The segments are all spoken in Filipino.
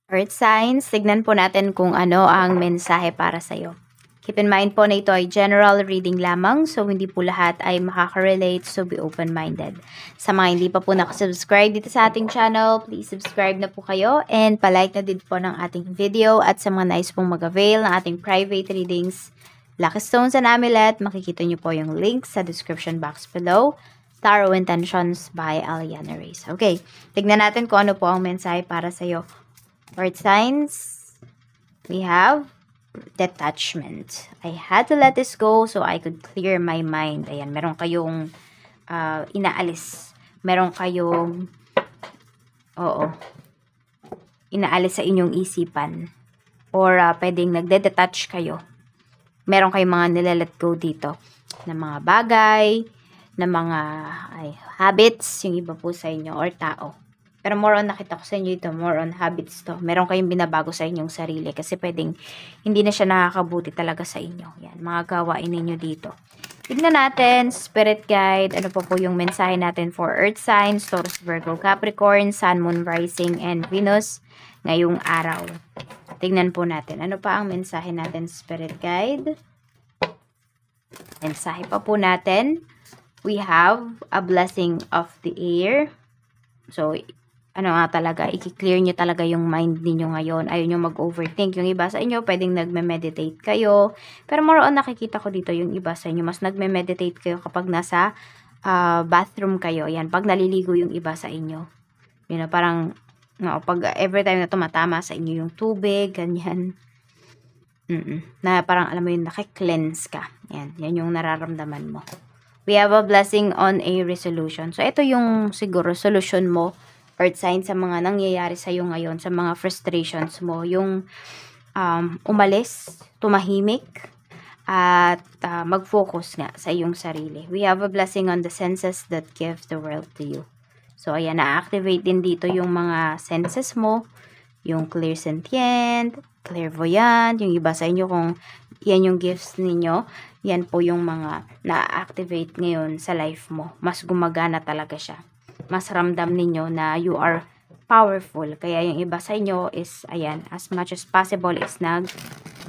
Earth signs, tignan po natin kung ano ang mensahe para sa'yo. Keep in mind po na ito ay general reading lamang, so hindi po lahat ay makaka-relate, so be open-minded. Sa mga hindi pa po nakasubscribe dito sa ating channel, please subscribe na po kayo and palike na din po ng ating video. At sa mga nais pong mag-avail ng ating private readings, Lucky Stones and Amulet, makikita nyo po yung link sa description box below. Tarot Intentions by Aliana Reyes. Okay, tignan natin kung ano po ang mensahe para sa'yo. Earth signs, we have detachment. I had to let this go so I could clear my mind. Ayan, meron kayong inaalis. Meron kayong, inaalis sa inyong isipan. Or pwedeng nagde-detach kayo. Meron kayong mga nile-let go dito. Na mga bagay, na mga habits, yung iba po sa inyo, or tao. Pero more on, nakita ko sa inyo ito, more on habits to. Meron kayong binabago sa inyong sarili kasi pwedeng hindi na siya nakakabuti talaga sa inyo. Yan, mga gawain ninyo dito. Tignan natin, Spirit Guide, ano po yung mensahe natin for Earth signs, Taurus, Virgo, Capricorn, Sun, Moon, Rising, and Venus ngayong araw. Tignan po natin, ano pa ang mensahe natin, Spirit Guide? Mensahe pa po natin, we have a blessing of the air. So, ano nga talaga, i-clear nyo talaga yung mind ninyo ngayon. Ayaw nyo mag-overthink. Yung iba sa inyo, pwedeng nagme-meditate kayo. Pero more on, nakikita ko dito yung iba sa inyo, mas nagme-meditate kayo kapag nasa bathroom kayo. Yan, pag naliligo yung iba sa inyo. Yun na, parang, pag every time na tumatama sa inyo yung tubig, ganyan. Na parang, alam mo yun, nakikleanse ka. Yan yung nararamdaman mo. We have a blessing on a resolution. So, ito yung siguro solution mo, Earth sign, sa mga nangyayari sa iyo ngayon, sa mga frustrations mo, yung umalis, tumahimik, at mag-focus nga sa iyong sarili. We have a blessing on the senses that give the world to you. So, ayan, na-activate din dito yung mga senses mo, yung clairsentient, clairvoyant, yung iba sa inyo kung yan yung gifts ninyo, yan po yung mga na-activate ngayon sa life mo. Mas gumagana talaga siya. Mas ramdam ninyo na you are powerful. Kaya yung iba sa inyo is, ayan, as much as possible is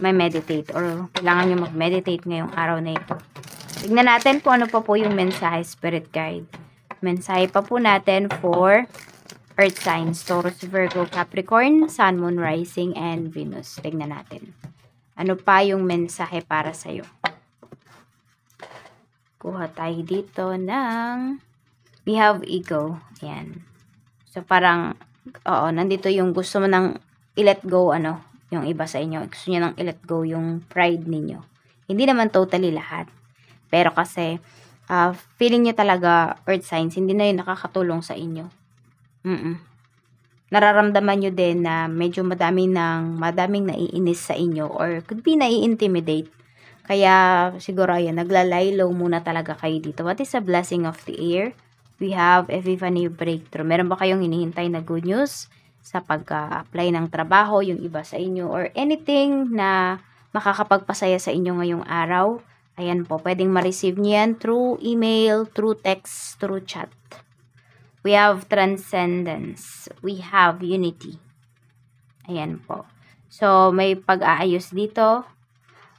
may meditate or kailangan nyo mag-meditate ngayong araw na ito. Tignan natin kung ano pa po yung mensahe, Spirit Guide. Mensahe pa po natin for Earth signs, Taurus, Virgo, Capricorn, Sun, Moon, Rising, and Venus. Tignan natin. Ano pa yung mensahe para sa'yo? Kuha tayo dito ng we have ego. Ayan. So, parang, nandito yung gusto mo nang i-let go, yung iba sa inyo. Gusto nyo nang i-let go yung pride ninyo. Hindi naman totally lahat. Pero kasi, feeling nyo talaga, Earth signs, hindi na yun nakakatulong sa inyo. Nararamdaman nyo din na medyo madaming naiinis sa inyo or could be nai-intimidate. Kaya, siguro, ayan, naglalay low muna talaga kayo dito. What is a blessing of the air? We have epiphany breakthrough. Meron ba kayong hinihintay na good news sa pag-apply ng trabaho, yung iba sa inyo, or anything na makakapagpasaya sa inyo ngayong araw? Ayan po, pwedeng ma-receive nyo yan through email, through text, through chat. We have transcendence. We have unity. Ayan po. So, may pag-aayos dito.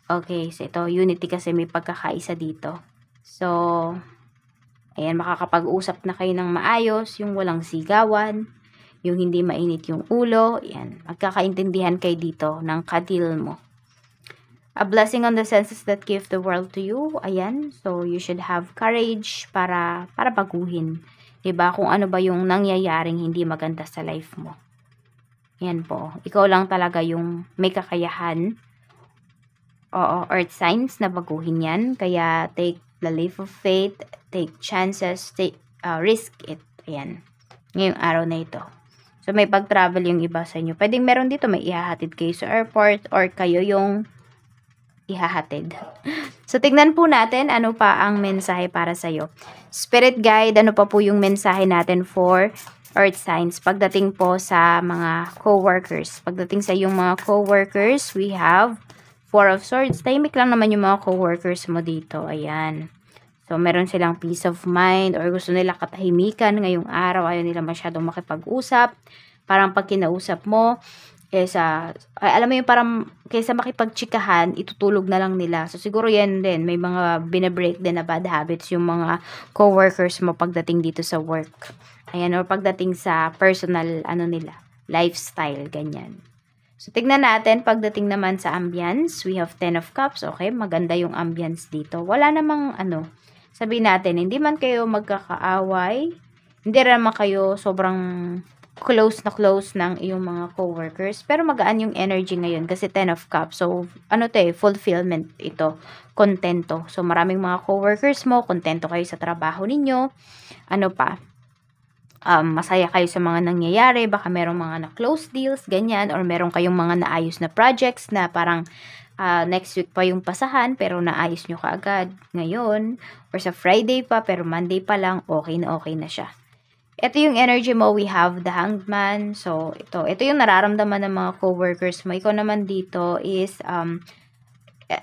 Okay, so ito, unity kasi may pagkakaisa dito. So, ayan, makakapag-usap na kayo ng maayos, yung walang sigawan, yung hindi mainit yung ulo, ayan, magkakaintindihan kayo dito ng kadil mo. A blessing on the senses that give the world to you, ayan, so you should have courage para baguhin. Diba? Kung ano ba yung nangyayaring hindi maganda sa life mo. Ayan po, ikaw lang talaga yung may kakayahan. Earth signs na baguhin yan, kaya take the leap of faith, take chances, risk it. Ayan. Ngayong araw na ito. So, may pag-travel yung iba sa inyo. Pwedeng meron dito, may ihahatid kayo sa airport or kayo yung ihahatid. So, tignan po natin ano pa ang mensahe para sa'yo. Spirit Guide, ano pa po yung mensahe natin for Earth signs pagdating po sa mga co-workers. Pagdating sa yung mga co-workers, we have Four of Swords. Tahimik lang naman yung mga co-workers mo dito. Ayan. So, meron silang peace of mind or gusto nila katahimikan ngayong araw. Ayaw nila masyadong makipag-usap. Parang pag kinausap mo, Kaysa, ay, alam mo yung parang, kaysa makipagtsikahan, itutulog na lang nila. So, siguro yan din, may mga binabreak din na bad habits yung mga coworkers mo pagdating dito sa work. Ayan, or pagdating sa personal, ano nila, lifestyle, ganyan. So, tignan natin, pagdating naman sa ambience, we have 10 of cups. Okay, maganda yung ambience dito. Wala namang, sabihin natin, hindi man kayo magkakaaway, hindi rin naman kayo sobrang close ng iyong mga coworkers, pero magaan yung energy ngayon kasi 10 of cups. So, fulfillment ito, kontento. So, maraming mga coworkers mo, kontento kayo sa trabaho ninyo. Ano pa? Masaya kayo sa mga nangyayari, baka merong mga na-close deals, ganyan, or meron kayong mga naayos na projects na parang next week pa yung pasahan, pero naayos nyo kaagad ngayon, or sa Friday pa, pero Monday pa lang, okay na siya. Ito yung energy mo, we have the Hanged Man. So, ito yung nararamdaman ng mga coworkers mo. Ikaw naman dito is,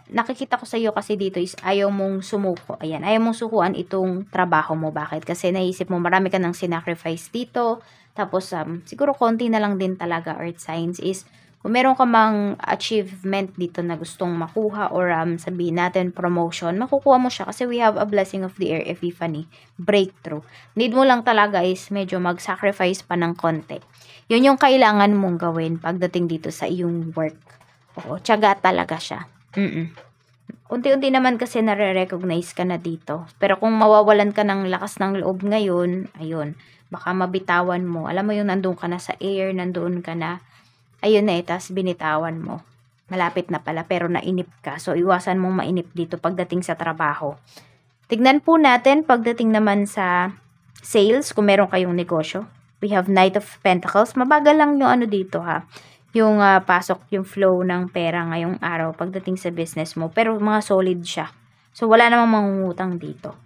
nakikita ko sa iyo kasi dito is ayaw mong sumuko. Ayan, ayaw mong sukuan itong trabaho mo. Bakit? Kasi naisip mo marami ka ng sinacrifice dito. Tapos, siguro konti na lang din talaga, Earth Signs, is kung meron ka mang achievement dito na gustong makuha or sabihin natin promotion, makukuha mo siya kasi we have a blessing of the air, epiphany, breakthrough. Need mo lang talaga is medyo mag-sacrifice pa ng konti. Yun yung kailangan mong gawin pagdating dito sa iyong work. Oo, tiyaga talaga siya. Unti-unti naman kasi nare-recognize ka na dito. Pero kung mawawalan ka ng lakas ng loob ngayon, ayun, baka mabitawan mo. Alam mo yung nandun ka na sa air, nandun ka na, ayun na tas binitawan mo. Malapit na pala, pero nainip ka. So, iwasan mong mainip dito pagdating sa trabaho. Tignan po natin, pagdating naman sa sales, kung meron kayong negosyo. We have Knight of Pentacles. Mabagal lang yung dito ha. Yung pasok, yung flow ng pera ngayong araw pagdating sa business mo. Pero mga solid siya. So, wala namang mangungutang dito.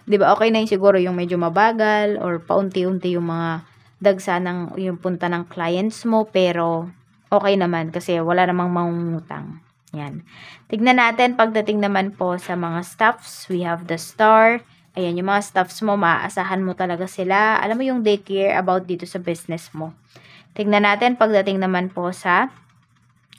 'Di ba? Okay na yung siguro yung medyo mabagal or paunti-unti yung mga dagsa ng yung punta ng clients mo, pero okay naman kasi wala namang mangungutang. Yan. Tignan natin pagdating naman po sa mga staffs, we have the Star. Ayan, yung mga staffs mo, maaasahan mo talaga sila. Alam mo yung they care about dito sa business mo. Tignan natin pagdating naman po sa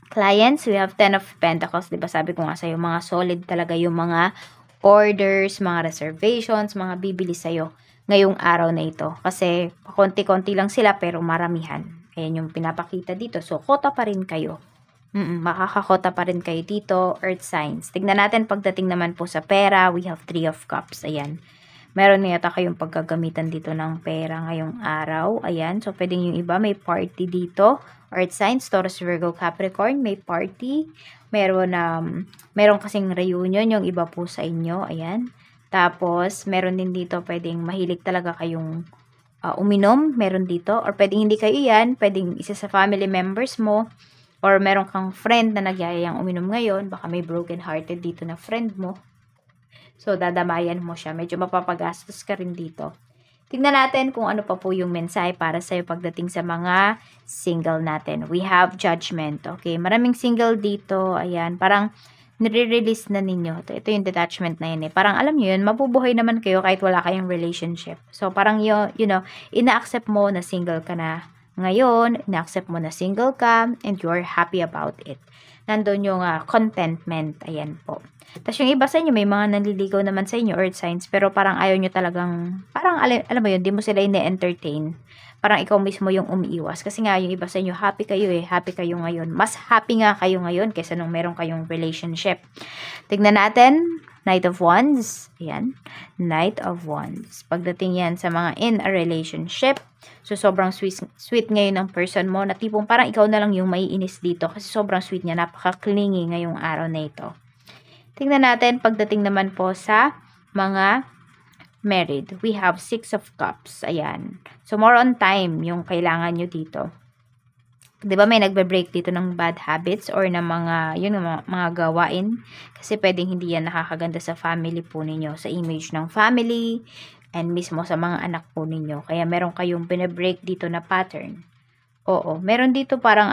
clients, we have 10 of Pentacles. Diba sabi ko nga sa'yo, mga solid talaga yung mga orders, mga reservations, mga bibili sa'yo ngayong araw na ito. Kasi konti-konti lang sila pero maramihan. Ayan yung pinapakita dito. So, kota pa rin kayo. Makakakota pa rin kayo dito, Earth Signs. Tignan natin pagdating naman po sa pera, we have 3 of Cups. Ayan. Meron yata kayong pagkagamitan dito ng pera ngayong araw. Ayan. So, pwedeng yung iba may party dito. Earth Signs, Taurus, Virgo, Capricorn, may party. Meron kasing reunion yung iba po sa inyo. Ayan. Tapos, meron din dito pwedeng mahilig talaga kayong uminom. Meron dito. Or pwedeng hindi kayo yan. Pwedeng isa sa family members mo. Or meron kang friend na nagyayayang uminom ngayon. Baka may broken-hearted dito na friend mo. So, dadamayan mo siya. Medyo mapapagastos ka rin dito. Tingnan natin kung ano pa po yung mensahe para sa'yo pagdating sa mga single natin. We have Judgment. Okay, maraming single dito. Ayan, parang nire-release na ninyo. Ito yung detachment na yun eh. Parang alam nyo yun, mabubuhay naman kayo kahit wala kayong relationship. So, parang ina-accept mo na single ka na ngayon, ina-accept mo na single ka, and you're happy about it. Nandun yung contentment. Ayan po. Tapos yung iba sa inyo, may mga nanliligaw naman sa inyo, Earth Signs, pero parang ayaw nyo talagang, parang alam mo yun, di mo sila ine-entertain. Parang ikaw mismo yung umiiwas. Kasi nga, yung iba sa inyo, happy kayo happy kayo ngayon. Mas happy nga kayo ngayon kaysa nung meron kayong relationship. Tignan natin, Knight of Wands. Ayan, Knight of Wands. Pagdating yan sa mga in a relationship, so sobrang sweet ngayon ng person mo, na tipong parang ikaw na lang yung maiinis dito kasi sobrang sweet niya, napaka-clingy ngayong araw na ito. Tingnan natin pagdating naman po sa mga married. We have 6 of Cups. Ayan. So, more on time yung kailangan nyo dito. Diba may nagbe-break dito ng bad habits or ng mga gawain? Kasi pwedeng hindi yan nakakaganda sa family po ninyo, sa image ng family, and mismo sa mga anak po ninyo. Kaya meron kayong bine-break dito na pattern. Oo. Meron dito parang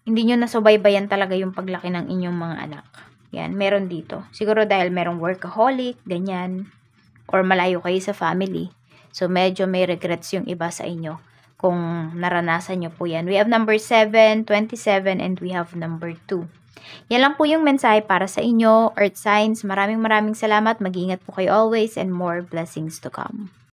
hindi nyo nasubaybayan talaga yung paglaki ng inyong mga anak. Yan, meron dito. Siguro dahil merong workaholic, ganyan, or malayo kayo sa family. So, medyo may regrets yung iba sa inyo. kung naranasan nyo po yan. We have number 7, 27, and we have number 2. Yan lang po yung mensahe para sa inyo, Earth Signs. Maraming salamat. Mag-iingat po kayo always and more blessings to come.